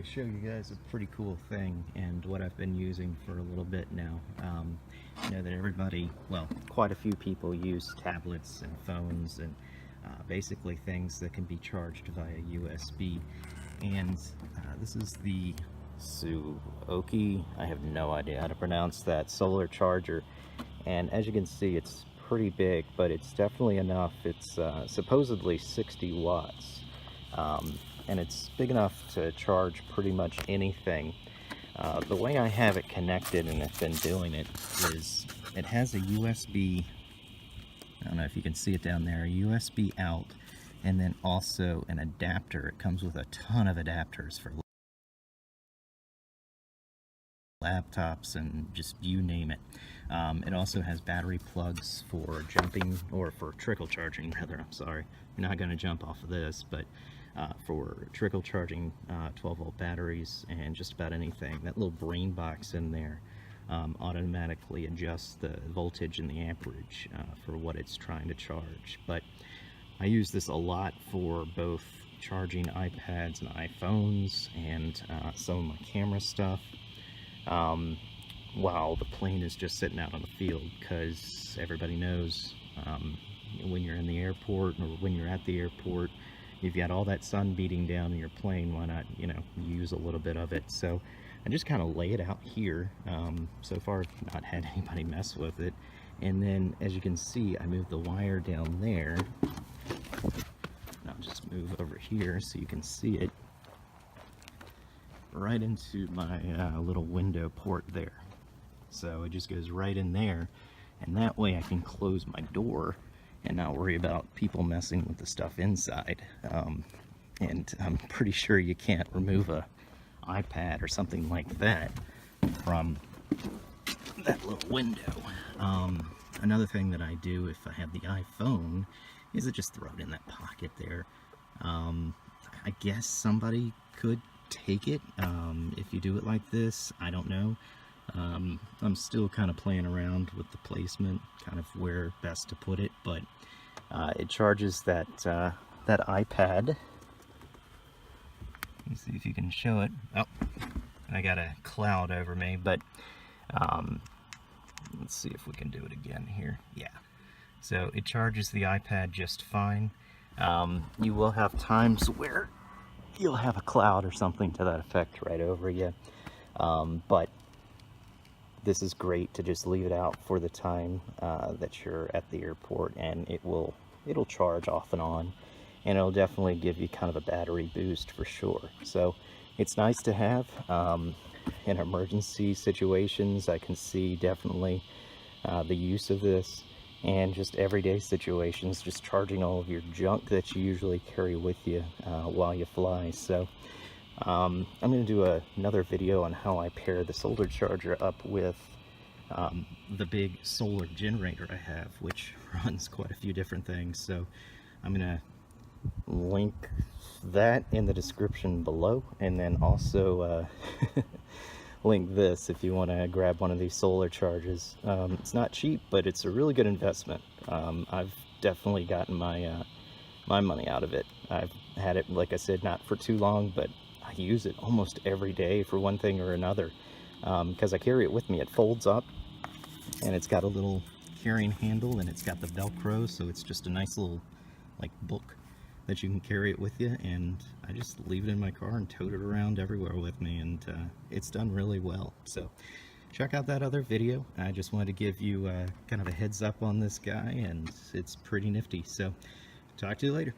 to show you guys a pretty cool thing and what I've been using for a little bit now. I know that everybody, well, quite a few people use tablets and phones and basically things that can be charged via USB. And this is the SUAOKI, I have no idea how to pronounce that, solar charger. And as you can see, it's pretty big, but it's definitely enough. It's supposedly 60 watts. And it's big enough to charge pretty much anything. The way I have it connected and have been doing it is it has a USB, I don't know if you can see it down there, a USB out, and then also an adapter. It comes with a ton of adapters for laptops and just you name it. It also has battery plugs for jumping, or for trickle charging rather, I'm sorry. You're not going to jump off of this, but for trickle charging 12-volt batteries and just about anything. That little brain box in there automatically adjusts the voltage and the amperage for what it's trying to charge. But I use this a lot for both charging iPads and iPhones and some of my camera stuff. While the plane is just sitting out on the field, because everybody knows when you're in the airport or when you're at the airport, you've got all that sun beating down in your plane, why not, you know, use a little bit of it? So I just kind of lay it out here. So far I've not had anybody mess with it. And then as you can see, I moved the wire down there. I'll just move over here so you can see it right into my little window port there. So it just goes right in there, and that way I can close my door and not worry about people messing with the stuff inside. And I'm pretty sure you can't remove a iPad or something like that from that little window. Another thing that I do if I have the iPhone is I just throw it in that pocket there. I guess somebody could take it if you do it like this. I don't know. I'm still kind of playing around with the placement, kind of where best to put it, but it charges that that iPad. Let's see if you can show it. Oh, I got a cloud over me, but let's see if we can do it again here. Yeah, so it charges the iPad just fine. You will have times where you'll have a cloud or something to that effect right over you, but this is great to just leave it out for the time that you're at the airport, and it'll charge off and on, and it'll definitely give you kind of a battery boost for sure. So it's nice to have in emergency situations. I can see definitely the use of this, and just everyday situations, just charging all of your junk that you usually carry with you while you fly. So I'm going to do another video on how I pair the solar charger up with the big solar generator I have, which runs quite a few different things. So I'm going to link that in the description below, and then also link this if you want to grab one of these solar chargers. It's not cheap, but it's a really good investment. I've definitely gotten my my money out of it. I've had it, like I said, not for too long, but I use it almost every day for one thing or another, because I carry it with me. It folds up, and it's got a little carrying handle, and it's got the Velcro, so it's just a nice little like book that you can carry it with you, and I just leave it in my car and tote it around everywhere with me, and it's done really well. So check out that other video. I just wanted to give you kind of a heads up on this guy, and it's pretty nifty. So talk to you later.